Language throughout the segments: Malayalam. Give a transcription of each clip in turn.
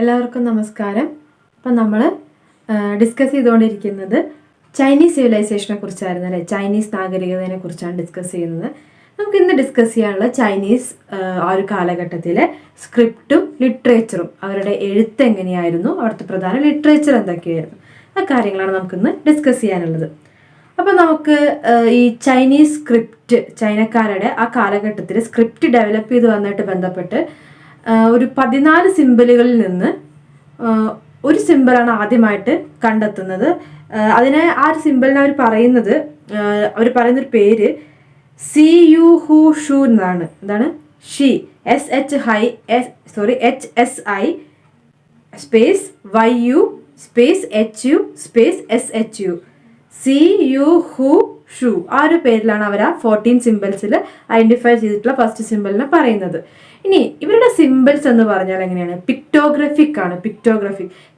എല്ലാവർക്കും നമസ്കാരം. അപ്പം നമ്മൾ ഡിസ്കസ് ചെയ്തുകൊണ്ടിരിക്കുന്നത് ചൈനീസ് സിവിലൈസേഷനെ കുറിച്ചായിരുന്നു അല്ലേ. ചൈനീസ് നാഗരികതയെ കുറിച്ചാണ് ഡിസ്കസ് ചെയ്യുന്നത്. നമുക്ക് ഇന്ന് ഡിസ്കസ് ചെയ്യാനുള്ള ചൈനീസ് ആ ഒരു കാലഘട്ടത്തിലെ സ്ക്രിപ്റ്റും ലിറ്ററേച്ചറും, അവരുടെ എഴുത്ത് എങ്ങനെയായിരുന്നു, അവിടുത്തെ പ്രധാന ലിറ്ററേച്ചർ എന്തൊക്കെയായിരുന്നു, ആ കാര്യങ്ങളാണ് നമുക്കിന്ന് ഡിസ്കസ് ചെയ്യാനുള്ളത്. അപ്പം നമുക്ക് ഈ ചൈനീസ് സ്ക്രിപ്റ്റ്, ചൈനക്കാരുടെ ആ കാലഘട്ടത്തിൽ സ്ക്രിപ്റ്റ് ഡെവലപ്പ് ചെയ്ത് വന്നിട്ട് ബന്ധപ്പെട്ട് ഒരു 14 സിമ്പലുകളിൽ നിന്ന് ഒരു സിമ്പിളാണ് ആദ്യമായിട്ട് കണ്ടെത്തുന്നത്. അതിനെ ആ ഒരു സിമ്പിളിനെ അവർ പറയുന്നൊരു പേര് സി യു ഹു ഷു എന്നാണ്. എന്താണ്? ഷി, HSI സ്പേസ് YU സ്പേസ് HU സ്പേസ് SHU, Hsi Yu Hu Shu. ആ ഒരു പേരിലാണ് അവർ ആ 14 സിമ്പിൾസിൽ ഐഡന്റിഫൈ ചെയ്തിട്ടുള്ള ഫസ്റ്റ് സിമ്പിളിനെ പറയുന്നത്. ഇനി ഇവരുടെ സിമ്പിൾസ് എന്ന് പറഞ്ഞാൽ എങ്ങനെയാണ്? പിക്ടോഗ്രഫിക് ആണ്.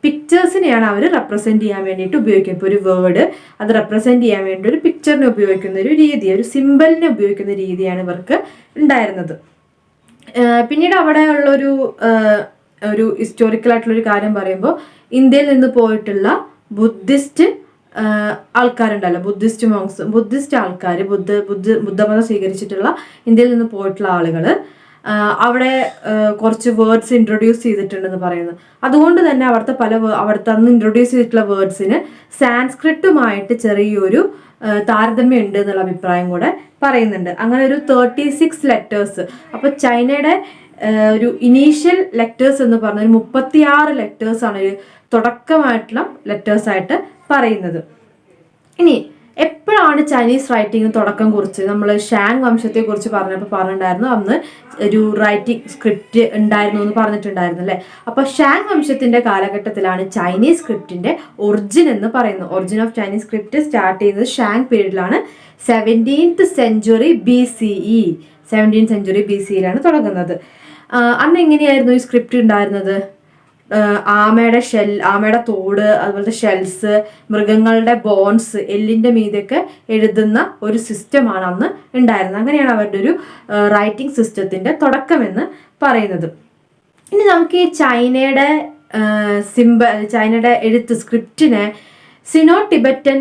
പിക്ചേഴ്സിനെയാണ് അവർ റെപ്രസെന്റ് ചെയ്യാൻ വേണ്ടിയിട്ട് ഉപയോഗിക്കുന്നത്. ഇപ്പോൾ ഒരു വേർഡ് അത് റെപ്രസെന്റ് ചെയ്യാൻ വേണ്ടി ഒരു പിക്ചറിനെ ഉപയോഗിക്കുന്ന ഒരു രീതി, ഒരു സിമ്പിളിനെ ഉപയോഗിക്കുന്ന രീതിയാണ് ഇവർക്ക് ഉണ്ടായിരുന്നത്. പിന്നീട് അവിടെ ഉള്ളൊരു ഒരു ഹിസ്റ്റോറിക്കൽ ആയിട്ടുള്ളൊരു കാര്യം പറയുമ്പോൾ, ഇന്ത്യയിൽ നിന്ന് പോയിട്ടുള്ള ബുദ്ധിസ്റ്റ് ആൾക്കാരുണ്ടല്ലോ, ബുദ്ധിസ്റ്റ് ആൾക്കാർ, ബുദ്ധമതം സ്വീകരിച്ചിട്ടുള്ള ഇന്ത്യയിൽ നിന്ന് പോയിട്ടുള്ള ആളുകൾ അവിടെ കുറച്ച് വേർഡ്സ് ഇൻട്രൊഡ്യൂസ് ചെയ്തിട്ടുണ്ടെന്ന് പറയുന്നു. അതുകൊണ്ട് തന്നെ അവിടുത്തെ അന്ന് ഇൻട്രൊഡ്യൂസ് ചെയ്തിട്ടുള്ള വേർഡ്സിന് സാൻസ്ക്രിറ്റുമായിട്ട് ചെറിയൊരു താരതമ്യം ഉണ്ട് എന്നുള്ള അഭിപ്രായം കൂടെ പറയുന്നുണ്ട്. അങ്ങനെ ഒരു 36 ലെറ്റേഴ്സ്. അപ്പോൾ ചൈനയുടെ ഒരു ഇനീഷ്യൽ ലെറ്റേഴ്സ് എന്ന് പറഞ്ഞ ഒരു 36 ലെറ്റേഴ്സാണ് ഒരു തുടക്കമായിട്ടുള്ള ലെറ്റേഴ്സായിട്ട് പറയുന്നത്. ഇനി എപ്പോഴാണ് ചൈനീസ് റൈറ്റിംഗ് തുടക്കം കുറിച്ച്? നമ്മൾ ഷാങ് വംശത്തെ കുറിച്ച് പറഞ്ഞിട്ടുണ്ടായിരുന്നു, അന്ന് ഒരു റൈറ്റിംഗ് സ്ക്രിപ്റ്റ് ഉണ്ടായിരുന്നു എന്ന് പറഞ്ഞിട്ടുണ്ടായിരുന്നു അല്ലേ. അപ്പോൾ ഷാങ് വംശത്തിന്റെ കാലഘട്ടത്തിലാണ് ചൈനീസ് സ്ക്രിപ്റ്റിന്റെ ഒറിജിൻ എന്ന് പറയുന്നത്. Origin of Chinese script start ചെയ്യുന്നത് ഷാങ് പീരീഡിലാണ്. 17th century BCE, 17th century BCEയിലാണ് തുടങ്ങുന്നത്. അന്ന് എങ്ങനെയായിരുന്നു ഈ സ്ക്രിപ്റ്റ് ഉണ്ടായിരുന്നത്? ആമയുടെ തോട്, അതുപോലത്തെ ഷെൽസ്, മൃഗങ്ങളുടെ ബോൺസ്, എല്ലിന്റെ മീതൊക്കെ എഴുതുന്ന ഒരു സിസ്റ്റമാണ് അന്ന് ഉണ്ടായിരുന്നത്. അങ്ങനെയാണ് അവരുടെ ഒരു റൈറ്റിംഗ് സിസ്റ്റത്തിന്റെ തുടക്കമെന്ന് പറയുന്നത്. ഇനി നമുക്ക് ഈ ചൈനയുടെ എഴുത്ത് സ്ക്രിപ്റ്റിനെ സിനോ ടിബറ്റൻ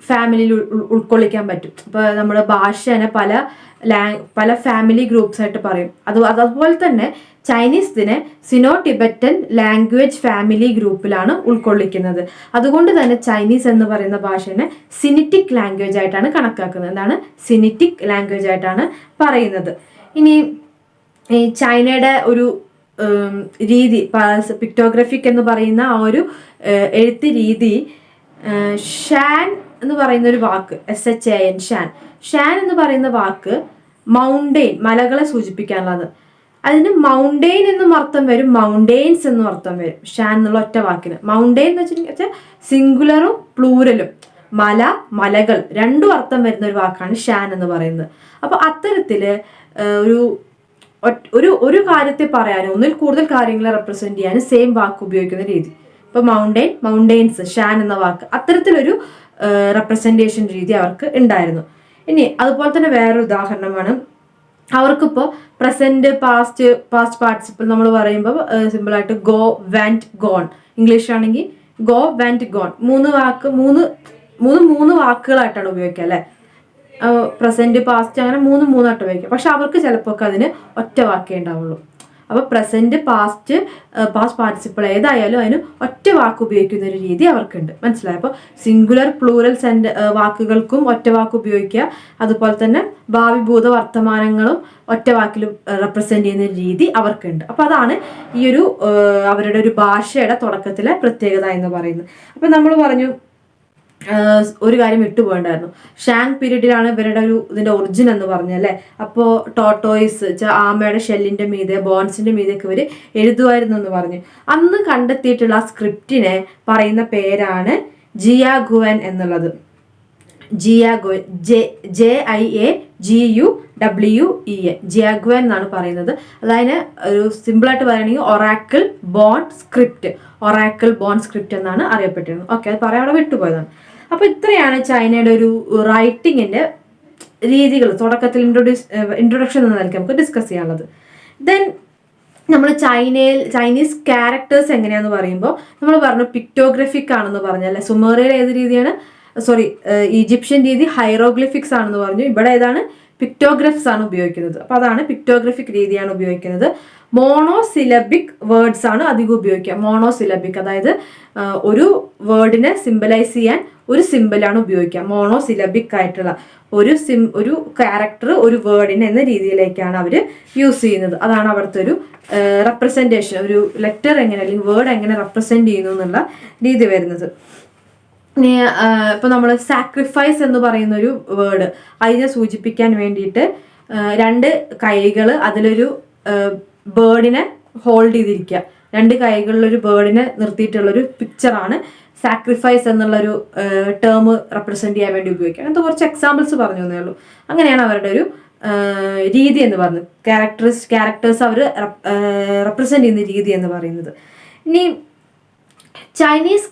ഫാമിലിയിൽ ഉൾക്കൊള്ളിക്കാൻ പറ്റും. ഇപ്പോൾ നമ്മുടെ ഭാഷേനെ പല ഫാമിലി ഗ്രൂപ്പ്സ് ആയിട്ട് പറയും. അതുപോലെ തന്നെ ചൈനീസിനെ സിനോ ടിബറ്റൻ ലാംഗ്വേജ് ഫാമിലി ഗ്രൂപ്പിലാണ് ഉൾക്കൊള്ളിക്കുന്നത്. അതുകൊണ്ട് തന്നെ ചൈനീസ് എന്ന് പറയുന്ന ഭാഷേനെ സിനിറ്റിക് ലാംഗ്വേജ് ആയിട്ടാണ് കണക്കാക്കുന്നത്. എന്താണ്? സിനിറ്റിക് ലാംഗ്വേജ് ആയിട്ടാണ് പറയുന്നത്. ഇനി ഈ ചൈനയുടെ ഒരു രീതി, പിക്ടോഗ്രഫിക് എന്ന് പറയുന്ന ആ ഒരു എഴുത്ത് രീതി, ഷാൻ എന്ന് പറയുന്ന ഒരു വാക്ക്, SHAN, ഷാൻ എന്ന് പറയുന്ന വാക്ക് മൗണ്ടെയിൻ, മലകളെ സൂചിപ്പിക്കാനുള്ളത്. അതിന് മൗണ്ടെയിൻ എന്നും അർത്ഥം വരും, മൗണ്ടെയിൻസ് എന്നും അർത്ഥം വരും ഷാൻ എന്നുള്ള ഒറ്റ വാക്കിന്. മൗണ്ടെയിൻ എന്ന് വെച്ചാൽ സിംഗുലറും പ്ലൂരലും, മലകൾ രണ്ടും അർത്ഥം വരുന്ന ഒരു വാക്കാണ് ഷാൻ എന്ന് പറയുന്നത്. അപ്പൊ അത്തരത്തില് ഒരു കാര്യത്തെ പറയാനും ഒന്നിൽ കൂടുതൽ കാര്യങ്ങളെ റെപ്രസെന്റ് ചെയ്യാനും സെയിം വാക്ക് ഉപയോഗിക്കുന്ന രീതി. ഇപ്പൊ മൗണ്ടെയിൻസ്, ഷാൻ എന്ന വാക്ക്, അത്തരത്തിലൊരു റെപ്രസെന്റേഷൻ രീതി അവർക്ക് ഉണ്ടായിരുന്നു. ഇനി അതുപോലെ തന്നെ വേറൊരു ഉദാഹരണമാണ്, അവർക്കിപ്പോൾ പ്രസന്റ്, പാസ്റ്റ് പാർട്ടിസിപ്പിൾ നമ്മൾ പറയുമ്പോൾ സിമ്പിളായിട്ട് ഗോ, വെന്റ്, ഗോൺ. ഇംഗ്ലീഷ് ആണെങ്കിൽ ഗോ, വെന്റ്, ഗോൺ, മൂന്ന് വാക്കുകളായിട്ടാണ് ഉപയോഗിക്കുക അല്ലെ. പ്രസന്റ്, പാസ്റ്റ്, അങ്ങനെ മൂന്നായിട്ട് ഉപയോഗിക്കുക. പക്ഷെ അവർക്ക് ചിലപ്പോൾ അതിന് ഒറ്റ വാക്കേ ഉണ്ടാവുള്ളൂ. അപ്പൊ പ്രസന്റ്, പാസ്റ്റ് പാർട്ടിസിപ്പിൾ ഏതായാലും അതിന് ഒറ്റ വാക്ക് ഉപയോഗിക്കുന്ന ഒരു രീതി അവർക്കുണ്ട്. മനസ്സിലായി? അപ്പോൾ സിംഗുലർ, പ്ലൂറൽ വാക്കുകൾക്കും ഒറ്റ വാക്ക് ഉപയോഗിക്കുക. അതുപോലെ തന്നെ ഭാവി, ഭൂത, വർത്തമാനങ്ങളും ഒറ്റ വാക്കിൽ റെപ്രസെന്റ് ചെയ്യുന്ന രീതി അവർക്കുണ്ട്. അപ്പൊ അതാണ് ഈ ഒരു അവരുടെ ഒരു ഭാഷയുടെ തുടക്കത്തിലെ പ്രത്യേകത എന്ന് പറയുന്നത്. അപ്പൊ നമ്മൾ പറഞ്ഞു, ഒരു കാര്യം വിട്ടുപോയിണ്ടായിരുന്നു, ഷാങ് പീരീഡിലാണ് ഇവരുടെ ഇതിന്റെ ഒറിജിൻ എന്ന് പറഞ്ഞല്ലേ. അപ്പോൾ ടോട്ടോയ്സ്, ആമയുടെ ഷെല്ലിന്റെ മീതെ, ബോൺസിന്റെ മീതൊക്കെ ഇവർ എഴുതുമായിരുന്നു എന്ന് പറഞ്ഞു. അന്ന് കണ്ടെത്തിയിട്ടുള്ള ആ സ്ക്രിപ്റ്റിനെ പറയുന്ന പേരാണ് ജിയാഗുവൻ എന്നുള്ളത്. ജിയാഗുവൻ, JIAGUWEN, ജിയാഗുവൻ എന്നാണ് പറയുന്നത്. അതായത് ഒരു സിമ്പിളായിട്ട് പറയുകയാണെങ്കിൽ ഒറാക്കിൾ ബോൺ സ്ക്രിപ്റ്റ് എന്നാണ് അറിയപ്പെട്ടിരുന്നത്. ഓക്കെ, അത് പറയാതെ വിട്ടുപോയതാണ്. അപ്പൊ ഇത്രയാണ് ചൈനയുടെ ഒരു റൈറ്റിങ്ങിന്റെ രീതികൾ തുടക്കത്തിൽ ഇൻട്രൊഡക്ഷൻ എന്ന നിലയ്ക്ക് നമുക്ക് ഡിസ്കസ് ചെയ്യാനുള്ളത്. ദെൻ നമ്മൾ ചൈനീസ് ക്യാരക്ടേഴ്സ് എങ്ങനെയാന്ന് പറയുമ്പോൾ നമ്മൾ പറഞ്ഞു പിക്ടോഗ്രഫിക് ആണെന്ന് പറഞ്ഞല്ലേ. സുമേറിയയിൽ ഏത് രീതിയാണ്, ഈജിപ്ഷ്യൻ രീതി ഹൈറോഗ്ലിഫിക്സ് ആണെന്ന് പറഞ്ഞു. ഇവിടെ ഏതാണ്, പിക്ടോഗ്രഫ്സ് ആണ് ഉപയോഗിക്കുന്നത്. അപ്പൊ അതാണ് പിക്ടോഗ്രഫിക് രീതിയാണ് ഉപയോഗിക്കുന്നത്. മോണോസിലബിക് വേർഡ്സ് ആണ് അധികം ഉപയോഗിക്കുക. മോണോസിലബിക്, അതായത് ഒരു വേർഡിനെ സിംബലൈസ് ചെയ്യാൻ ഒരു സിംബലാണ് ഉപയോഗിക്കുക. മോണോസിലബിക് ആയിട്ടുള്ള ഒരു ക്യാരക്ടർ ഒരു വേർഡിന് എന്ന രീതിയിലേക്കാണ് അവർ യൂസ് ചെയ്യുന്നത്. അതാണ് അവിടുത്തെ ഒരു റെപ്രസെൻറ്റേഷൻ, ഒരു ലെറ്റർ എങ്ങനെ അല്ലെങ്കിൽ വേർഡ് എങ്ങനെ റെപ്രസെന്റ് ചെയ്യുന്നു എന്നുള്ള രീതി വരുന്നത്. ഇപ്പൊ നമ്മൾ സാക്രിഫൈസ് എന്ന് പറയുന്ന ഒരു വേർഡ്, അതിനെ സൂചിപ്പിക്കാൻ വേണ്ടിയിട്ട് 2 കൈകൾ അതിലൊരു ബേർഡിനെ ഹോൾഡ് ചെയ്തിരിക്കുക. 2 കൈകളിലൊരു ബേർഡിനെ നിർത്തിയിട്ടുള്ളൊരു പിക്ചറാണ് സാക്രിഫൈസ് എന്നുള്ളൊരു ടേം റെപ്രസെന്റ് ചെയ്യാൻ വേണ്ടി ഉപയോഗിക്കുക. അങ്ങനത്തെ കുറച്ച് എക്സാമ്പിൾസ് പറഞ്ഞു തന്നേ ഉള്ളൂ. അങ്ങനെയാണ് അവരുടെ ഒരു രീതി എന്ന് പറയുന്നത്. ക്യാരക്ടേഴ്സ് അവർ റെപ്രസെന്റ് ചെയ്യുന്ന രീതി എന്ന് പറയുന്നത്. ഇനി ചൈനീസ്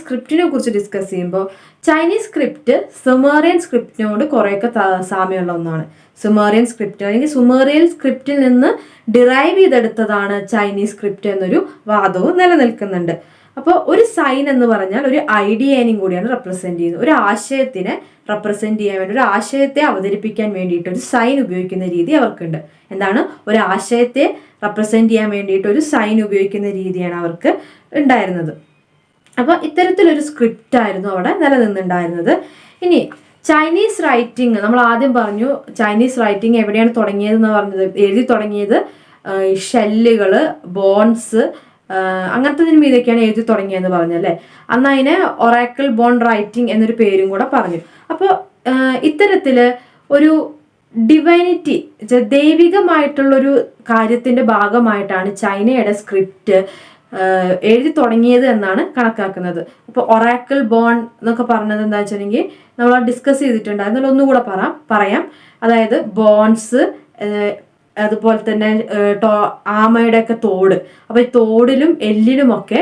സ്ക്രിപ്റ്റിനെ കുറിച്ച് ഡിസ്കസ് ചെയ്യുമ്പോൾ, ചൈനീസ് സ്ക്രിപ്റ്റ് സുമേറിയൻ സ്ക്രിപ്റ്റിനോട് കുറേയൊക്കെ സാമ്യമുള്ള ഒന്നാണ്. സുമേറിയൻ സ്ക്രിപ്റ്റ് അല്ലെങ്കിൽ സുമേറിയൻ സ്ക്രിപ്റ്റിൽ നിന്ന് ഡിറൈവ് ചെയ്തെടുത്തതാണ് ചൈനീസ് സ്ക്രിപ്റ്റ് എന്നൊരു വാദവും നിലനിൽക്കുന്നുണ്ട്. അപ്പോൾ ഒരു സൈൻ എന്ന് പറഞ്ഞാൽ ഒരു ഐഡിയേനെയും കൂടിയാണ് റെപ്രസെന്റ് ചെയ്യുന്നത്. ഒരു ആശയത്തിനെ റെപ്രസെന്റ് ചെയ്യാൻ വേണ്ടി, ഒരു ആശയത്തെ അവതരിപ്പിക്കാൻ വേണ്ടിയിട്ട് ഒരു സൈൻ ഉപയോഗിക്കുന്ന രീതി അവർക്കുണ്ട്. എന്താണ്, ഒരു ആശയത്തെ റെപ്രസെന്റ് ചെയ്യാൻ വേണ്ടിയിട്ട് ഒരു സൈൻ ഉപയോഗിക്കുന്ന രീതിയാണ് അവർക്ക് ഉണ്ടായിരുന്നത്. അപ്പോൾ ഇത്തരത്തിലൊരു സ്ക്രിപ്റ്റ് ആയിരുന്നു അവിടെ നിലനിന്നുണ്ടായിരുന്നത്. ഇനി ചൈനീസ് റൈറ്റിംഗ്, നമ്മൾ ആദ്യം പറഞ്ഞു ചൈനീസ് റൈറ്റിംഗ് എവിടെയാണ് തുടങ്ങിയതെന്ന് പറഞ്ഞത്, എഴുതി തുടങ്ങിയത് ഷെല്ലുകൾ, ബോൺസ്, അങ്ങനത്തെ മീതൊക്കെയാണ് എഴുതി തുടങ്ങിയെന്ന് പറഞ്ഞല്ലേ. അന്ന് അതിനെ ഒറാക്കിൾ ബോൺ റൈറ്റിംഗ് എന്നൊരു പേരും കൂടെ പറഞ്ഞു. അപ്പോൾ ഇത്തരത്തില് ഒരു ഡിവൈനിറ്റി, ദൈവികമായിട്ടുള്ളൊരു കാര്യത്തിന്റെ ഭാഗമായിട്ടാണ് ചൈനയുടെ സ്ക്രിപ്റ്റ് എഴുതി തുടങ്ങിയത് എന്നാണ് കണക്കാക്കുന്നത്. അപ്പോൾ ഒറാക്കിൾ ബോൺ എന്നൊക്കെ പറഞ്ഞത് എന്താ വെച്ചിട്ടുണ്ടെങ്കിൽ നമ്മൾ ഡിസ്കസ് ചെയ്തിട്ടുണ്ടായിരുന്നു. ഒന്നുകൂടെ പറയാം. അതായത് ബോൺസ്, അതുപോലെ തന്നെ ആമയുടെ ഒക്കെ തോട്. അപ്പൊ ഈ തോടിലും എല്ലിലുമൊക്കെ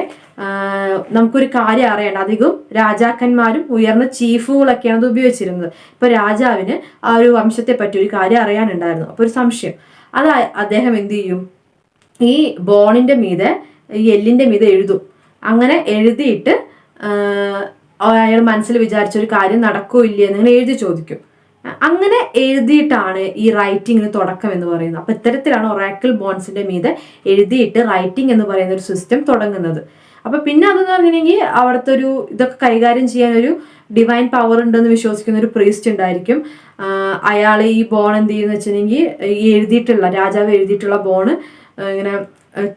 നമുക്കൊരു കാര്യം അറിയണം. അധികം രാജാക്കന്മാരും ഉയർന്ന ചീഫുകളൊക്കെയാണ് അത് ഉപയോഗിച്ചിരുന്നത്. ഇപ്പൊ രാജാവിന് ആ ഒരു വംശത്തെ പറ്റി ഒരു കാര്യം അറിയാനുണ്ടായിരുന്നു. അപ്പൊ ഒരു സംശയം, അദ്ദേഹം എന്ത് ചെയ്യും, ഈ ബോണിന്റെ മീതെ, ഈ എല്ലിന്റെ മീതെ എഴുതും. അങ്ങനെ എഴുതിയിട്ട് അയാൾ മനസ്സിൽ വിചാരിച്ച ഒരു കാര്യം നടക്കോ ഇല്ലേ എന്ന് എഴുതി ചോദിക്കും. അങ്ങനെ എഴുതിയിട്ടാണ് ഈ റൈറ്റിങ്ങിന് തുടക്കം എന്ന് പറയുന്നത്. അപ്പൊ ഇത്തരത്തിലാണ് ഒറാക്കിൾ ബോൺസിന്റെ മീതെ എഴുതിയിട്ട് റൈറ്റിംഗ് എന്ന് പറയുന്ന ഒരു സിസ്റ്റം തുടങ്ങുന്നത്. അപ്പൊ പിന്നെ അതെന്ന് പറഞ്ഞിട്ടുണ്ടെങ്കിൽ അവിടുത്തെ ഒരു ഇതൊക്കെ കൈകാര്യം ചെയ്യാൻ ഒരു ഡിവൈൻ പവർ ഉണ്ടെന്ന് വിശ്വസിക്കുന്ന ഒരു പ്രീസ്റ്റ് ഉണ്ടായിരിക്കും. അയാൾ ഈ ബോൺ എന്ത് ചെയ്യുന്ന വെച്ചിട്ടുണ്ടെങ്കിൽ ഈ എഴുതിയിട്ടുള്ള, രാജാവ് എഴുതിയിട്ടുള്ള ബോണ് ഇങ്ങനെ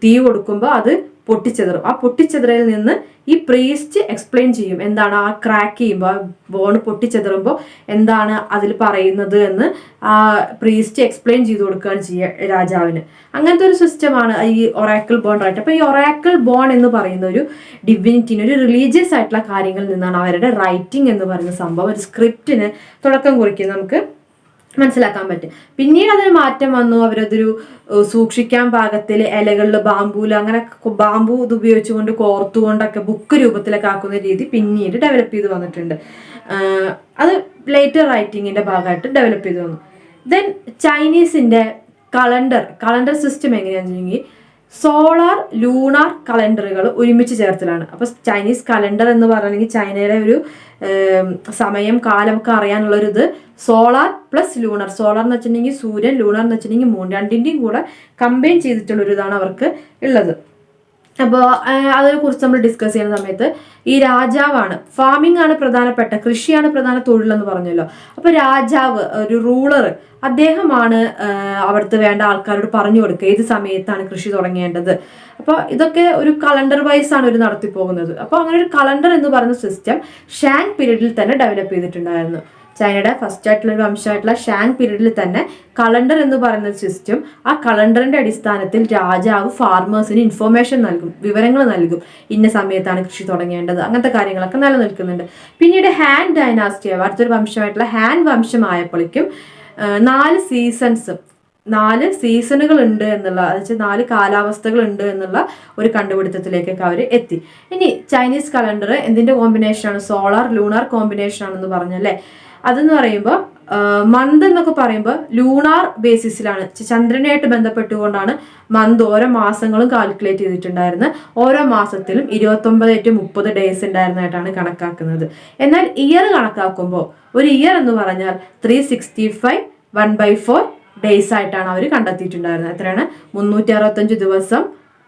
തീ കൊടുക്കുമ്പോൾ അത് പൊട്ടിച്ചെതറും. ആ പൊട്ടിച്ചെതറയിൽ നിന്ന് ഈ പ്രീസ്റ്റ് എക്സ്പ്ലെയിൻ ചെയ്യും എന്താണ് ആ ക്രാക്ക് ചെയ്യുമ്പോൾ, ബോൺ പൊട്ടിച്ചെതറുമ്പോൾ എന്താണ് അതിൽ പറയുന്നത് എന്ന് ആ പ്രീസ്റ്റ് എക്സ്പ്ലെയിൻ ചെയ്ത് കൊടുക്കുകയാണ് ചെയ്യുക രാജാവിന്. അങ്ങനത്തെ ഒരു സിസ്റ്റമാണ് ഈ ഒറാക്കിൾ ബോൺ റൈറ്റ്. അപ്പോൾ ഈ ഒറാക്കിൾ ബോൺ എന്ന് പറയുന്ന ഒരു ഡിവിനിറ്റിന്, ഒരു റിലീജിയസ് ആയിട്ടുള്ള കാര്യങ്ങളിൽ നിന്നാണ് അവരുടെ റൈറ്റിംഗ് എന്ന് പറയുന്ന സംഭവം, ഒരു സ്ക്രിപ്റ്റിന് തുടക്കം കുറിക്കുന്നത് നമുക്ക് മനസ്സിലാക്കാൻ പറ്റും. പിന്നീട് അതിന് മാറ്റം വന്നു. അവരതൊരു സൂക്ഷിക്കാൻ പാകത്തിൽ ഇലകളിൽ ബാമ്പൂല്, അങ്ങനെ ബാമ്പു ഇത് ഉപയോഗിച്ചുകൊണ്ട് കോർത്തുകൊണ്ടൊക്കെ ബുക്ക് രൂപത്തിലൊക്കെ ആക്കുന്ന രീതി പിന്നീട് ഡെവലപ്പ് ചെയ്ത് വന്നിട്ടുണ്ട്. അത് ലേറ്റർ റൈറ്റിങ്ങിന്റെ ഭാഗമായിട്ട് ഡെവലപ്പ് ചെയ്ത് വന്നു. ദെൻ ചൈനീസിന്റെ കലണ്ടർ സിസ്റ്റം എങ്ങനെയാണെന്ന് വെച്ചിട്ടുണ്ടെങ്കിൽ സോളാർ ലൂണാർ കലണ്ടറുകൾ ഒരുമിച്ച് ചേർത്തലാണ്. അപ്പൊ ചൈനീസ് കലണ്ടർ എന്ന് പറഞ്ഞെങ്കിൽ ചൈനയുടെ ഒരു സമയം കാലമൊക്കെ അറിയാനുള്ള ഒരു ഇത് സോളാർ പ്ലസ് ലൂണർ. സോളാർ എന്ന് വെച്ചിട്ടുണ്ടെങ്കിൽ സൂര്യൻ, ലൂണർ എന്ന് വെച്ചിട്ടുണ്ടെങ്കിൽ മൂൺ, രണ്ടിന്റെയും കൂടെ കമ്പൈൻ ചെയ്തിട്ടുള്ള ഒരു ഇതാണ് അവർക്ക് ഉള്ളത്. അപ്പോൾ അതിനെ കുറിച്ച് നമ്മൾ ഡിസ്കസ് ചെയ്യുന്ന സമയത്ത് ഈ രാജാവാണ്, ഫാമിംഗ് ആണ് പ്രധാനപ്പെട്ട, കൃഷിയാണ് പ്രധാന തൊഴിലെന്ന് പറഞ്ഞല്ലോ. അപ്പൊ രാജാവ്, ഒരു റൂളർ, അദ്ദേഹമാണ് അവിടുത്തെ വേണ്ട ആൾക്കാരോട് പറഞ്ഞു കൊടുക്കുക ഏത് സമയത്താണ് കൃഷി തുടങ്ങേണ്ടത്. അപ്പോൾ ഇതൊക്കെ ഒരു കലണ്ടർ വൈസ് ആണ് ഒരു നടത്തി പോകുന്നത്. അപ്പോൾ അങ്ങനെ ഒരു കലണ്ടർ എന്ന് പറയുന്ന സിസ്റ്റം ഷാങ് പീരീഡിൽ തന്നെ ഡെവലപ്പ് ചെയ്തിട്ടുണ്ടായിരുന്നു. ചൈനയുടെ ഫസ്റ്റ് ആയിട്ടുള്ള ഒരു വംശമായിട്ടുള്ള ഷാങ് പീരീഡിൽ തന്നെ കലണ്ടർ എന്ന് പറയുന്ന സിസ്റ്റം, ആ കലണ്ടറിന്റെ അടിസ്ഥാനത്തിൽ രാജാവ് ഫാർമേഴ്സിന് ഇൻഫോർമേഷൻ നൽകും, വിവരങ്ങൾ നൽകും, ഇന്ന സമയത്താണ് കൃഷി തുടങ്ങേണ്ടത്, അങ്ങനത്തെ കാര്യങ്ങളൊക്കെ നിലനിൽക്കുന്നുണ്ട്. പിന്നീട് ഹാൻ ഡൈനാസ്റ്റി, അടുത്തൊരു വംശമായിട്ടുള്ള ഹാൻ വംശമായപ്പോഴേക്കും 4 സീസണുകൾ ഉണ്ട് എന്നുള്ള, അതായത് 4 കാലാവസ്ഥകൾ ഉണ്ട് എന്നുള്ള ഒരു കണ്ടുപിടുത്തത്തിലേക്കൊക്കെ അവർ എത്തി. ഇനി ചൈനീസ് കലണ്ടർ എന്തിന്റെ കോമ്പിനേഷൻ ആണ്? സോളാർ ലൂണാർ കോമ്പിനേഷൻ ആണെന്ന് പറഞ്ഞല്ലേ. അതെന്ന് പറയുമ്പോൾ മന്ത് എന്നൊക്കെ പറയുമ്പോൾ ലൂണാർ ബേസിസിലാണ്, ചന്ദ്രനായിട്ട് ബന്ധപ്പെട്ടുകൊണ്ടാണ് മന്ത് ഓരോ മാസങ്ങളും കാൽക്കുലേറ്റ് ചെയ്തിട്ടുണ്ടായിരുന്നത്. ഓരോ മാസത്തിലും 29 to 30 ഡേയ്സ് ഉണ്ടായിരുന്നതായിട്ടാണ് കണക്കാക്കുന്നത്. എന്നാൽ ഇയർ കണക്കാക്കുമ്പോൾ ഒരു ഇയർ എന്ന് പറഞ്ഞാൽ 365 1/4 ഡേയ്സ് ആയിട്ടാണ് അവർ കണ്ടെത്തിയിട്ടുണ്ടായിരുന്നത്. എത്രയാണ്? 365 ദിവസം,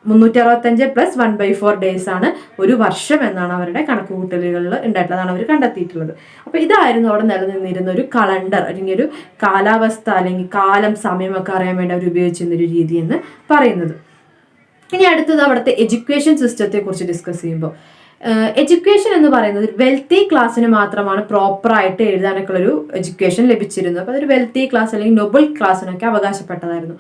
365 + 1/4 ഡേയ്സ് ആണ് ഒരു വർഷം എന്നാണ് അവരുടെ കണക്കുകൂട്ടലുകളിൽ ഉണ്ടായിട്ടുള്ളതാണ് അവർ കണ്ടെത്തിയിട്ടുള്ളത്. അപ്പോൾ ഇതായിരുന്നു അവിടെ നിലനിന്നിരുന്ന ഒരു കലണ്ടർ, അല്ലെങ്കിൽ ഒരു കാലാവസ്ഥ അല്ലെങ്കിൽ കാലം സമയമൊക്കെ അറിയാൻ വേണ്ടി അവർ ഉപയോഗിച്ചിരുന്ന ഒരു രീതി എന്ന് പറയുന്നത്. ഇനി അടുത്തത് അവിടുത്തെ എഡ്യൂക്കേഷൻ സിസ്റ്റത്തെ കുറിച്ച് ഡിസ്കസ് ചെയ്യുമ്പോൾ, എഡ്യൂക്കേഷൻ എന്ന് പറയുന്നത് വെൽത്തി ക്ലാസ്സിന് മാത്രമാണ് പ്രോപ്പറായിട്ട് എഴുതാനൊക്കെ ഒരു എഡ്യൂക്കേഷൻ ലഭിച്ചിരുന്നത്. അപ്പോൾ അതൊരു വെൽത്തി ക്ലാസ് അല്ലെങ്കിൽ നൊബിൾ ക്ലാസ്സിനൊക്കെ അവകാശപ്പെട്ടതായിരുന്നു.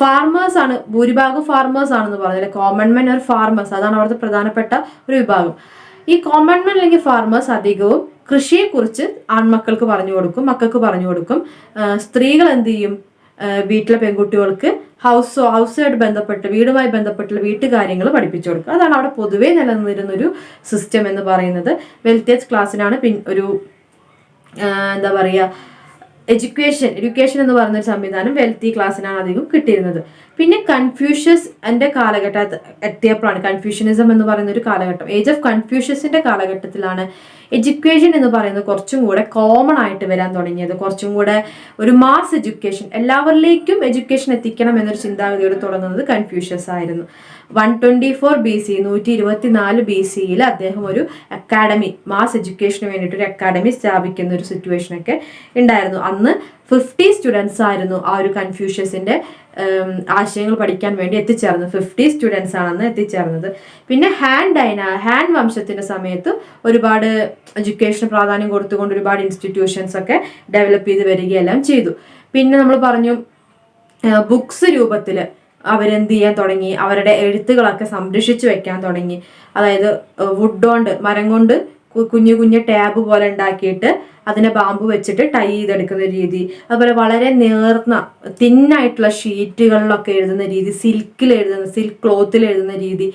ഫാർമേഴ്സ് ആണ്, ഭൂരിഭാഗം ഫാർമേഴ്സ് ആണെന്ന് പറഞ്ഞാൽ കോമൺ മെൻ ഓർ ഫാർമേഴ്സ്, അതാണ് അവിടുത്തെ പ്രധാനപ്പെട്ട ഒരു വിഭാഗം. ഈ കോമൺ മെൻ അല്ലെങ്കിൽ ഫാർമേഴ്സ് അധികവും കൃഷിയെക്കുറിച്ച് ആൺമക്കൾക്ക് പറഞ്ഞു കൊടുക്കും, മക്കൾക്ക് പറഞ്ഞു കൊടുക്കും. സ്ത്രീകൾ എന്ത് ചെയ്യും? വീട്ടിലെ പെൺകുട്ടികൾക്ക് ഹൗസുമായിട്ട് ബന്ധപ്പെട്ട്, വീടുമായി ബന്ധപ്പെട്ടുള്ള വീട്ടുകാര്യങ്ങൾ പഠിപ്പിച്ചു കൊടുക്കുക. അതാണ് അവിടെ പൊതുവേ നിലനിന്നിരുന്ന ഒരു സിസ്റ്റം എന്ന് പറയുന്നത്. വെൽത്തിയസ് ക്ലാസ്സിനാണ് ഒരു എന്താ പറയുക, എഡ്യൂക്കേഷൻ എന്ന് പറയുന്ന ഒരു സംവിധാനം വെൽത്തി ക്ലാസ്സിനാണ് അധികം കിട്ടിയിരുന്നത്. പിന്നെ കൺഫ്യൂഷ്യസിന്റെ കാലഘട്ടം എത്തിയപ്പോഴാണ്, കൺഫ്യൂഷനിസം എന്ന് പറയുന്ന ഒരു കാലഘട്ടം, ഏജ് ഓഫ് കൺഫ്യൂഷ്യസിന്റെ കാലഘട്ടത്തിലാണ് എഡ്യൂക്കേഷൻ എന്ന് പറയുന്നത് കുറച്ചും കൂടെ കോമൺ ആയിട്ട് വരാൻ തുടങ്ങിയത്. കുറച്ചും കൂടെ ഒരു മാസ് എഡ്യൂക്കേഷൻ, എല്ലാവരിലേക്കും എഡ്യൂക്കേഷൻ എത്തിക്കണം എന്നൊരു ചിന്താഗതിയോട് തുടങ്ങുന്നത് കൺഫ്യൂഷ്യസ് ആയിരുന്നു. 124 BC 124 BCയിൽ അദ്ദേഹം ഒരു അക്കാഡമി, മാസ് എഡ്യൂക്കേഷന് വേണ്ടിയിട്ട് ഒരു അക്കാഡമി സ്ഥാപിക്കുന്ന ഒരു സിറ്റുവേഷനൊക്കെ ഉണ്ടായിരുന്നു. അന്ന് 50 സ്റ്റുഡൻസ് ആയിരുന്നു ആ ഒരു കൺഫ്യൂഷ്യസിന്റെ ആശയങ്ങൾ പഠിക്കാൻ വേണ്ടി എത്തിച്ചേർന്നത്. 50 സ്റ്റുഡൻസ് ആണ് അന്ന് എത്തിച്ചേർന്നത്. പിന്നെ ഹാൻ വംശത്തിന്റെ സമയത്ത് ഒരുപാട് എഡ്യൂക്കേഷന് പ്രാധാന്യം കൊടുത്തുകൊണ്ട് ഒരുപാട് ഇൻസ്റ്റിറ്റ്യൂഷൻസ് ഒക്കെ ഡെവലപ്പ് ചെയ്ത് വരികയെല്ലാം ചെയ്തു. പിന്നെ നമ്മൾ പറഞ്ഞു ബുക്സ് രൂപത്തിൽ അവരെന്ത് ചെയ്യാൻ തുടങ്ങി, അവരുടെ എഴുത്തുകളൊക്കെ സംരക്ഷിച്ചു വെക്കാൻ തുടങ്ങി. അതായത് വുഡ് കൊണ്ട്, മരം കൊണ്ട് കുഞ്ഞു കുഞ്ഞു ടാബ് പോലെ ഉണ്ടാക്കിയിട്ട് അതിനെ ബാമ്പു വെച്ചിട്ട് ടൈ ചെയ്തെടുക്കുന്ന രീതി, അതുപോലെ വളരെ നേർന്ന തിന്നായിട്ടുള്ള ഷീറ്റുകളിലൊക്കെ എഴുതുന്ന രീതി, സിൽക്ക് ക്ലോത്തിൽ എഴുതുന്ന രീതി,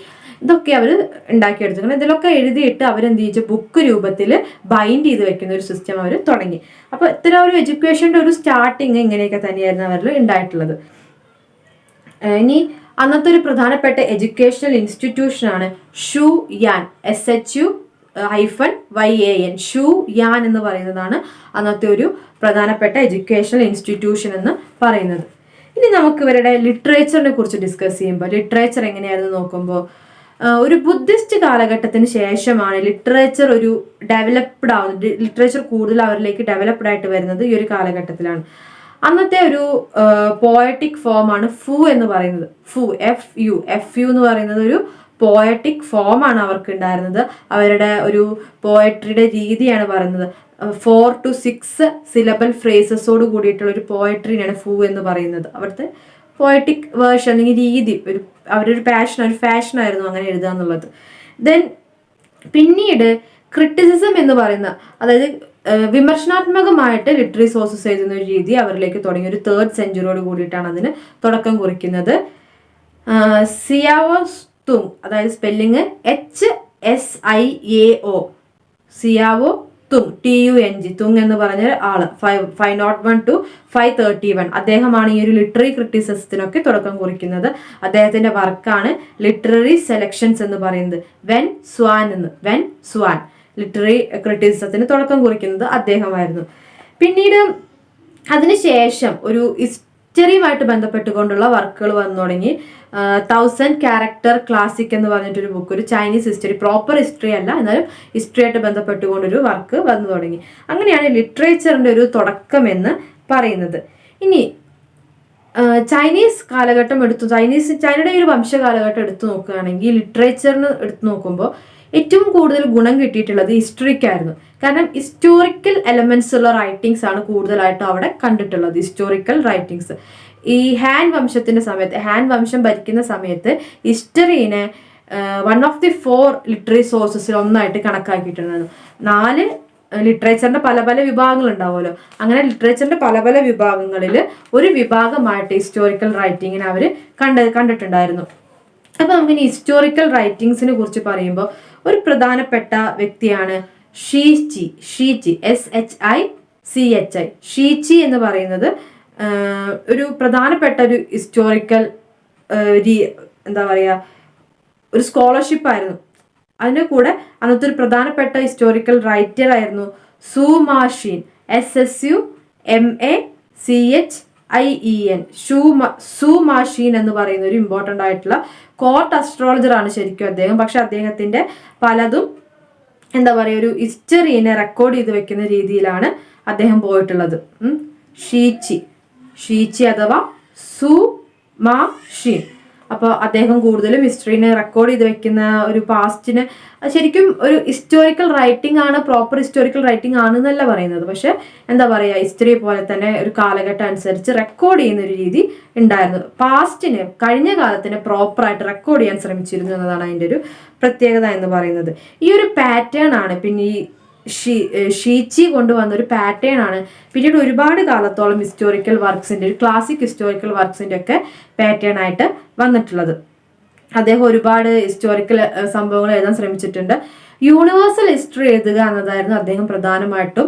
ഇതൊക്കെ അവർ ഉണ്ടാക്കിയെടുത്തു. ഇതിലൊക്കെ എഴുതിയിട്ട് അവരെന്ത് ചെയ്യിച്ചു, ബുക്ക് രൂപത്തിൽ ബൈൻഡ് ചെയ്ത് വെക്കുന്ന ഒരു സിസ്റ്റം അവർ തുടങ്ങി. അപ്പോൾ ഇത്തരം ഒരു എഡ്യൂക്കേഷൻ്റെ ഒരു സ്റ്റാർട്ടിങ് ഇങ്ങനെയൊക്കെ തന്നെയായിരുന്നു അവരിൽ ഉണ്ടായിട്ടുള്ളത്. ഇനി അന്നത്തെ ഒരു പ്രധാനപ്പെട്ട എഡ്യൂക്കേഷണൽ ഇൻസ്റ്റിറ്റ്യൂഷനാണ് ഷൂ യാൻ, SHU-YAN, ഷൂ യാൻ എന്ന് പറയുന്നതാണ് അന്നത്തെ ഒരു പ്രധാനപ്പെട്ട എഡ്യൂക്കേഷണൽ ഇൻസ്റ്റിറ്റ്യൂഷൻ എന്ന് പറയുന്നത്. ഇനി നമുക്ക് ഇവരുടെ ലിറ്ററേച്ചറിനെ കുറിച്ച് ഡിസ്കസ് ചെയ്യുമ്പോൾ, ലിറ്ററേച്ചർ എങ്ങനെയായിരുന്നു നോക്കുമ്പോൾ, ഒരു ബുദ്ധിസ്റ്റ് കാലഘട്ടത്തിന് ശേഷമാണ് ലിറ്ററേച്ചർ ഒരു ഡെവലപ്ഡ് ആവുന്നത്. ലിറ്ററേച്ചർ കൂടുതൽ അവരിലേക്ക് ഡെവലപ്ഡ് ആയിട്ട് വരുന്നത് ഈ ഒരു കാലഘട്ടത്തിലാണ്. അന്നത്തെ ഒരു പോയറ്റിക് ഫോമാണ് ഫു എന്ന് പറയുന്നത്. FU എന്ന് പറയുന്നത് ഒരു പോയറ്റിക് ഫോമാണ് അവർക്ക് ഉണ്ടായിരുന്നത്. അവരുടെ ഒരു പോയട്രിയുടെ രീതിയാണ് പറയുന്നത്. 4 to 6 സിലബൽ ഫ്രേസസോട് കൂടിയിട്ടുള്ള ഒരു പോയട്രിയാണ് ഫു എന്ന് പറയുന്നത്. അവിടുത്തെ പോയറ്റിക് വേർഷൻ അല്ലെങ്കിൽ രീതി, അവരൊരു ഫാഷനായിരുന്നു അങ്ങനെ എഴുതുക എന്നുള്ളത്. ദെൻ പിന്നീട് ക്രിറ്റിസിസം എന്ന് പറയുന്ന, അതായത് വിമർശനാത്മകമായിട്ട് ലിറ്റററി സോഴ്സസ് എഴുതുന്ന ഒരു രീതി അവരിലേക്ക് തുടങ്ങി. ഒരു 3rd centuryയോട് കൂടിയിട്ടാണ് അതിന് തുടക്കം കുറിക്കുന്നത്. സിയാവോ തുങ്, അതായത് സ്പെല്ലിങ് HSIAO, സിയാവോ തുങ്, TUNG, തുങ് എന്ന് പറഞ്ഞ ആള് 501 to 531, അദ്ദേഹമാണ് ഈ ഒരു ലിറ്റററി ക്രിറ്റിസിസത്തിനൊക്കെ തുടക്കം കുറിക്കുന്നത്. അദ്ദേഹത്തിന്റെ വർക്കാണ് ലിറ്റററി സെലക്ഷൻസ് എന്ന് പറയുന്നത്. വെൻ സ്വാൻ ലിറ്റററി ക്രിറ്റിസിസത്തിന് തുടക്കം കുറിക്കുന്നത് അദ്ദേഹമായിരുന്നു. പിന്നീട് അതിനുശേഷം ഒരു ഹിസ്റ്ററിയുമായിട്ട് ബന്ധപ്പെട്ടുകൊണ്ടുള്ള വർക്കുകൾ വന്നു തുടങ്ങി. 1000 Character ക്ലാസിക് എന്ന് പറഞ്ഞിട്ടൊരു ബുക്ക്, ഒരു ചൈനീസ് ഹിസ്റ്ററി, പ്രോപ്പർ ഹിസ്റ്ററി അല്ല എന്നാലും ഹിസ്റ്ററിയായിട്ട് ബന്ധപ്പെട്ടുകൊണ്ടൊരു വർക്ക് വന്നു തുടങ്ങി. അങ്ങനെയാണ് ലിറ്ററേച്ചറിന്റെ ഒരു തുടക്കം എന്ന് പറയുന്നത്. ഇനി ചൈനീസ് കാലഘട്ടം ചൈനയുടെ ഒരു വംശകാലഘട്ടം എടുത്തു നോക്കുകയാണെങ്കിൽ ലിറ്ററേച്ചറിന് എടുത്തു നോക്കുമ്പോൾ ഏറ്റവും കൂടുതൽ ഗുണം കിട്ടിയിട്ടുള്ളത് ഹിസ്റ്ററിക്കായിരുന്നു. കാരണം ഹിസ്റ്റോറിക്കൽ എലമെന്റ്സ് ഉള്ള റൈറ്റിങ്സ് ആണ് കൂടുതലായിട്ടും അവിടെ കണ്ടിട്ടുള്ളത്. ഹിസ്റ്റോറിക്കൽ റൈറ്റിങ്സ് ഈ ഹാൻ വംശം ഭരിക്കുന്ന സമയത്ത് ഹിസ്റ്ററിനെ 1 of the 4 ലിറ്റററി സോഴ്സസിൽ ഒന്നായിട്ട് കണക്കാക്കിയിട്ടുണ്ടായിരുന്നു. 4 ലിറ്ററേച്ചറിന്റെ പല പല വിഭാഗങ്ങൾ ഉണ്ടാവുമല്ലോ, അങ്ങനെ ലിറ്ററേച്ചറിന്റെ പല പല വിഭാഗങ്ങളിൽ ഒരു വിഭാഗമായിട്ട് ഹിസ്റ്റോറിക്കൽ റൈറ്റിങ്ങിനെ അവർ കണ്ടിട്ടുണ്ടായിരുന്നു. അപ്പൊ നമുക്ക് ഇനി ഹിസ്റ്റോറിക്കൽ റൈറ്റിങ്സിനെ കുറിച്ച് പറയുമ്പോൾ ഒരു പ്രധാനപ്പെട്ട വ്യക്തിയാണ് ഷീജി, SHICI, CHI. ഷീച്ചി എന്ന് പറയുന്നത് ഒരു പ്രധാനപ്പെട്ട ഒരു ഹിസ്റ്റോറിക്കൽ എന്താ പറയുക ഒരു സ്കോളർഷിപ്പ് ആയിരുന്നു. അതിൻ്റെ കൂടെ അന്നത്തെ ഒരു പ്രധാനപ്പെട്ട ഹിസ്റ്റോറിക്കൽ റൈറ്റർ ആയിരുന്നു സുമാഷീൻ. SSUMACHIEN. സുമാഷീൻ എന്ന് പറയുന്ന ഒരു ഇമ്പോർട്ടൻ്റ് ആയിട്ടുള്ള കോർട്ട് അസ്ട്രോളജർ ആണ് ശരിക്കും അദ്ദേഹം. പക്ഷെ അദ്ദേഹത്തിൻ്റെ പലതും എന്താ പറയുക ഒരു ഹിസ്റ്ററിനെ റെക്കോർഡ് ചെയ്ത് വെക്കുന്ന രീതിയിലാണ് അദ്ദേഹം പോയിട്ടുള്ളത്. ഷീച്ചി അഥവാ സുമാഷീൻ. അപ്പോൾ അദ്ദേഹം കൂടുതലും ഹിസ്റ്ററിനെ റെക്കോർഡ് ചെയ്ത് വെക്കുന്ന ഒരു പാസ്റ്റിന് ശരിക്കും ഒരു ഹിസ്റ്റോറിക്കൽ റൈറ്റിംഗ് ആണ്, പ്രോപ്പർ ഹിസ്റ്റോറിക്കൽ റൈറ്റിംഗ് ആണെന്നല്ല പറയുന്നത്. പക്ഷെ എന്താ പറയുക ഹിസ്റ്ററി പോലെ തന്നെ ഒരു കാലഘട്ടം അനുസരിച്ച് റെക്കോർഡ് ചെയ്യുന്ന ഒരു രീതി ഉണ്ടായിരുന്നു. പാസ്റ്റിന് കഴിഞ്ഞ കാലത്തിന് പ്രോപ്പറായിട്ട് റെക്കോർഡ് ചെയ്യാൻ ശ്രമിച്ചിരുന്നു എന്നതാണ് അതിൻ്റെ ഒരു പ്രത്യേകത എന്ന് പറയുന്നത്. ഈ ഒരു പാറ്റേൺ ആണ് പിന്നെ ഈ ഷീച്ചി കൊണ്ടുവന്ന ഒരു പാറ്റേൺ ആണ് പിന്നീട് ഒരുപാട് കാലത്തോളം ഹിസ്റ്റോറിക്കൽ വർക്ക്സിൻ്റെ ഒരു ക്ലാസിക് ഹിസ്റ്റോറിക്കൽ വർക്ക്സിൻ്റെ ഒക്കെ പാറ്റേൺ ആയിട്ട് വന്നിട്ടുള്ളത്. അദ്ദേഹം ഒരുപാട് ഹിസ്റ്റോറിക്കൽ സംഭവങ്ങൾ എഴുതാൻ ശ്രമിച്ചിട്ടുണ്ട്. യൂണിവേഴ്സൽ ഹിസ്റ്ററി എഴുതുക എന്നതായിരുന്നു അദ്ദേഹം പ്രധാനമായിട്ടും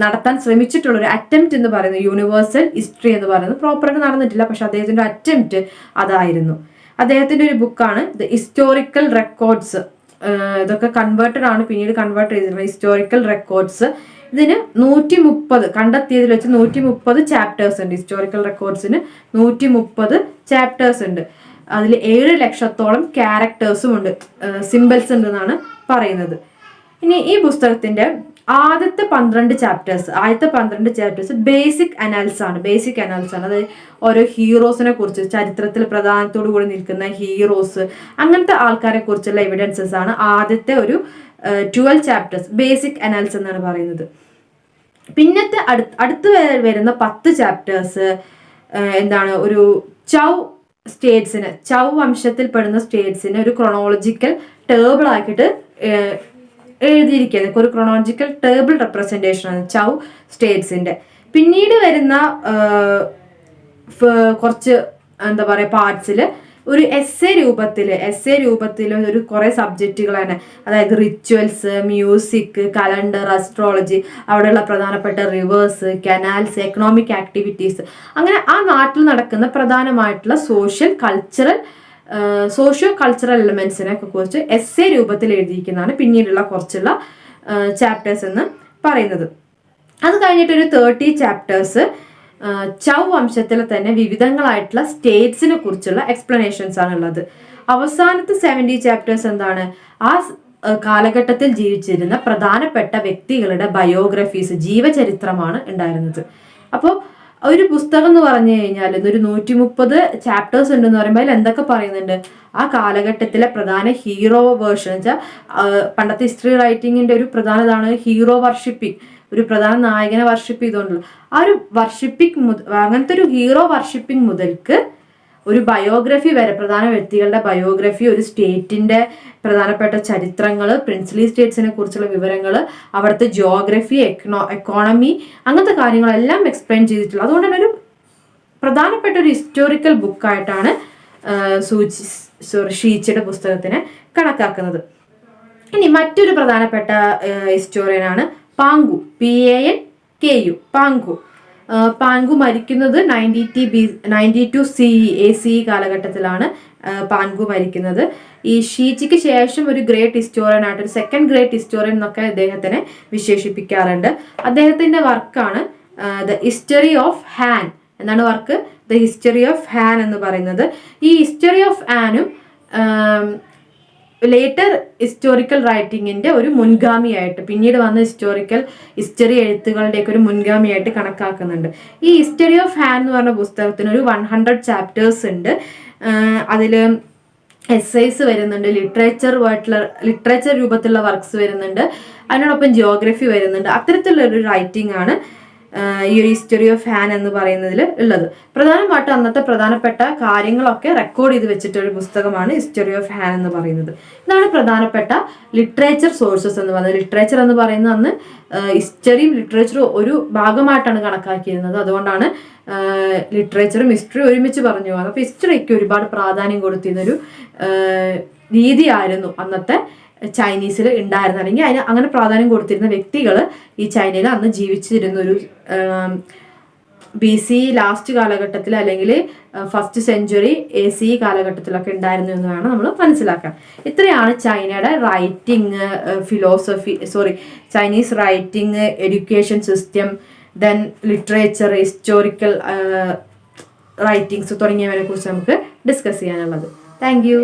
നടത്താൻ ശ്രമിച്ചിട്ടുള്ള ഒരു അറ്റംപ്റ്റ് എന്ന് പറയുന്നത്. യൂണിവേഴ്സൽ ഹിസ്റ്ററി എന്ന് പറയുന്നത് പ്രോപ്പറായിട്ട് നടന്നിട്ടില്ല, പക്ഷെ അദ്ദേഹത്തിൻ്റെ അറ്റംപ്റ്റ് അതായിരുന്നു. അദ്ദേഹത്തിൻ്റെ ഒരു ബുക്കാണ് ദ ഹിസ്റ്റോറിക്കൽ റെക്കോർഡ്സ്. ഇതൊക്കെ കൺവേർട്ടഡ് ആണ്, പിന്നീട് കൺവേർട്ട് ചെയ്തിട്ടുള്ളത് ഹിസ്റ്റോറിക്കൽ റെക്കോർഡ്സ്. ഇതിന് 130 കണ്ടെത്തിയതിൽ വെച്ച് 130 ചാപ്റ്റേഴ്സ് ഉണ്ട്. ഹിസ്റ്റോറിക്കൽ റെക്കോർഡ്സിന് 130 ചാപ്റ്റേഴ്സ് ഉണ്ട്. അതിൽ 7 ലക്ഷത്തോളം ക്യാരക്ടേഴ്സും ഉണ്ട്, സിമ്പിൾസ് ഉണ്ട് എന്നാണ് പറയുന്നത്. ഇനി ഈ പുസ്തകത്തിന്റെ ആദ്യത്തെ 12 ചാപ്റ്റേഴ്സ് ബേസിക് അനാലിസിസ് ആണ്. അതായത് ഓരോ ഹീറോസിനെ കുറിച്ച്, ചരിത്രത്തിൽ പ്രധാനത്തോടു കൂടി നിൽക്കുന്ന ഹീറോസ്, അങ്ങനത്തെ ആൾക്കാരെ കുറിച്ചുള്ള എവിഡൻസസ് ആണ് ആദ്യത്തെ ഒരു 12 ചാപ്റ്റേഴ്സ്. ബേസിക് അനാലിസിസ് എന്നാണ് പറയുന്നത്. പിന്നത്തെ അടുത്ത് വരുന്ന 10 ചാപ്റ്റേഴ്സ് എന്താണ് ഒരു ചൗ വംശത്തിൽപ്പെടുന്ന സ്റ്റേറ്റ്സിനെ ഒരു ക്രോണോളജിക്കൽ ടേബിൾ ആക്കിയിട്ട് എഴുതിയിരിക്കുന്നത്. ഒരു ക്രോണോളജിക്കൽ ടേബിൾ റെപ്രസെൻറ്റേഷൻ ആണ് ചൗ സ്റ്റേറ്റ്സിന്റെ. പിന്നീട് വരുന്ന കുറച്ച് എന്താ പറയുക പാർട്സിൽ ഒരു എസ്സേ രൂപത്തിൽ ഒരു കുറേ സബ്ജക്റ്റുകളാണ്. അതായത് റിച്വൽസ്, മ്യൂസിക്, കലണ്ടർ, അസ്ട്രോളജി, അവിടെയുള്ള പ്രധാനപ്പെട്ട റിവേഴ്സ്, കനാൽസ്, എക്കണോമിക് ആക്ടിവിറ്റീസ്, അങ്ങനെ ആ നാട്ടിൽ നടക്കുന്ന പ്രധാനമായിട്ടുള്ള സോഷ്യോ കൾച്ചറൽ എലമെന്റ്സിനെ ഒക്കെ കുറിച്ച് എസ്സേ രൂപത്തിൽ എഴുതിയിരിക്കുന്നതാണ് പിന്നീടുള്ള കുറച്ചുള്ള ചാപ്റ്റേഴ്സ് എന്ന് പറയുന്നത്. അത് കഴിഞ്ഞിട്ടൊരു 30 ചാപ്റ്റേഴ്സ് ചൗ വംശത്തിലെ തന്നെ വിവിധങ്ങളായിട്ടുള്ള സ്റ്റേറ്റ്സിനെ കുറിച്ചുള്ള എക്സ്പ്ലനേഷൻസ് ആണുള്ളത്. അവസാനത്തെ 70 ചാപ്റ്റേഴ്സ് എന്താണ് ആ കാലഘട്ടത്തിൽ ജീവിച്ചിരുന്ന പ്രധാനപ്പെട്ട വ്യക്തികളുടെ ബയോഗ്രഫീസ്, ജീവചരിത്രമാണ് ഉണ്ടായിരുന്നത്. അപ്പോൾ ഒരു പുസ്തകം എന്ന് പറഞ്ഞു കഴിഞ്ഞാൽ ഒരു 130 ചാപ്റ്റേഴ്സ് ഉണ്ടെന്ന് പറയുമ്പോൾ അതിൽ എന്തൊക്കെ പറയുന്നുണ്ട്? ആ കാലഘട്ടത്തിലെ പ്രധാന ഹീറോ വേർഷൻ വെച്ചാൽ പണ്ടത്തെ ഹിസ്റ്ററി റൈറ്റിങ്ങിന്റെ ഒരു പ്രധാന ഇതാണ് ഹീറോ വർഷിപ്പിംഗ്. ഒരു പ്രധാന നായകനെ വർഷിപ്പ് ചെയ്തുകൊണ്ടുള്ള ആ ഒരു അങ്ങനത്തെ ഒരു ഹീറോ വർഷിപ്പിംഗ് മുതൽക്ക് ഒരു ബയോഗ്രഫി വരെ, പ്രധാന വ്യക്തികളുടെ ബയോഗ്രഫി, ഒരു സ്റ്റേറ്റിന്റെ പ്രധാനപ്പെട്ട ചരിത്രങ്ങൾ, പ്രിൻസ്ലി സ്റ്റേറ്റ്സിനെ കുറിച്ചുള്ള വിവരങ്ങൾ, അവിടുത്തെ ജിയോഗ്രഫി, എക്കോണമി, അങ്ങനത്തെ കാര്യങ്ങളെല്ലാം എക്സ്പ്ലെയിൻ ചെയ്തിട്ടുള്ളത്. അതുകൊണ്ട് തന്നെ ഒരു പ്രധാനപ്പെട്ട ഒരു ഹിസ്റ്റോറിക്കൽ ബുക്കായിട്ടാണ് ഷീച്ചിയുടെ പുസ്തകത്തിനെ കണക്കാക്കുന്നത്. ഇനി മറ്റൊരു പ്രധാനപ്പെട്ട ഹിസ്റ്റോറിയനാണ് പാങ്കു, PANKU. പാങ്കു മരിക്കുന്നത് 92 CE കാലഘട്ടത്തിലാണ് പാങ്കു മരിക്കുന്നത്. ഈ ഷീച്ചിക്ക് ശേഷം ഒരു ഗ്രേറ്റ് ഹിസ്റ്റോറിയൻ ആയിട്ട്, ഒരു സെക്കൻഡ് ഗ്രേറ്റ് ഹിസ്റ്റോറിയൻ എന്നൊക്കെ അദ്ദേഹത്തിനെ വിശേഷിപ്പിക്കാറുണ്ട്. അദ്ദേഹത്തിന്റെ വർക്കാണ് ദ ഹിസ്റ്ററി ഓഫ് ഹാൻ എന്നാണ് work. The history of Han എന്ന് പറയുന്നത്. ഈ ഹിസ്റ്ററി ഓഫ് ഹാനും ലേറ്റർ ഹിസ്റ്റോറിക്കൽ റൈറ്റിങ്ങിന്റെ ഒരു മുൻഗാമിയായിട്ട്, പിന്നീട് വന്ന ഹിസ്റ്ററി എഴുത്തുകളുടെയൊക്കെ ഒരു മുൻഗാമിയായിട്ട് കണക്കാക്കുന്നുണ്ട്. ഈ ഹിസ്റ്ററി ഓഫ് ഹാൻ എന്ന് പറഞ്ഞ പുസ്തകത്തിന് ഒരു 100 ചാപ്റ്റേഴ്സ് ഉണ്ട്. അതിൽ എസ്സൈസ് വരുന്നുണ്ട്, ലിറ്ററേച്ചർ രൂപത്തിലുള്ള വർക്ക്സ് വരുന്നുണ്ട്, അതിനോടൊപ്പം ജിയോഗ്രഫി വരുന്നുണ്ട്. അത്തരത്തിലുള്ള ഒരു റൈറ്റിംഗ് ആണ് ഈ ഒരു ഹിസ്റ്ററി ഓഫ് ഹാൻ എന്ന് പറയുന്നതിൽ ഉള്ളത്. പ്രധാനമായിട്ടും അന്നത്തെ പ്രധാനപ്പെട്ട കാര്യങ്ങളൊക്കെ റെക്കോർഡ് ചെയ്ത് വെച്ചിട്ടൊരു പുസ്തകമാണ് ഹിസ്റ്ററി ഓഫ് ഹാൻ എന്ന് പറയുന്നത്. ഇതാണ് പ്രധാനപ്പെട്ട ലിറ്ററേച്ചർ സോഴ്സസ് എന്ന് പറയുന്നത്. ലിറ്ററേച്ചർ എന്ന് പറയുന്നത് അന്ന് ഹിസ്റ്ററിയും ലിറ്ററേച്ചറും ഒരു ഭാഗമായിട്ടാണ് കണക്കാക്കിയിരുന്നത്. അതുകൊണ്ടാണ് ലിറ്ററേച്ചറും ഹിസ്റ്ററി ഒരുമിച്ച് പറഞ്ഞു പോകുന്നത്. അപ്പോൾ ഹിസ്റ്ററിക്ക് ഒരുപാട് പ്രാധാന്യം കൊടുത്തിരുന്നൊരു രീതിയായിരുന്നു അന്നത്തെ ചൈനീസിൽ ഉണ്ടായിരുന്നു, അല്ലെങ്കിൽ അതിന് അങ്ങനെ പ്രാധാന്യം കൊടുത്തിരുന്ന വ്യക്തികൾ ഈ ചൈനയിൽ അന്ന് ജീവിച്ചിരുന്ന ഒരു BC ലാസ്റ്റ് കാലഘട്ടത്തിൽ അല്ലെങ്കിൽ ഫസ്റ്റ് സെഞ്ച്വറി AD കാലഘട്ടത്തിലൊക്കെ ഉണ്ടായിരുന്നു എന്ന് വേണം നമ്മൾ മനസ്സിലാക്കാൻ. ഇത്രയാണ് ചൈനയുടെ writing Chinese writing, education system, then literature, historical writings തുടങ്ങിയവരെ കുറിച്ച് നമുക്ക് ഡിസ്കസ് ചെയ്യാനുള്ളത്. Thank you.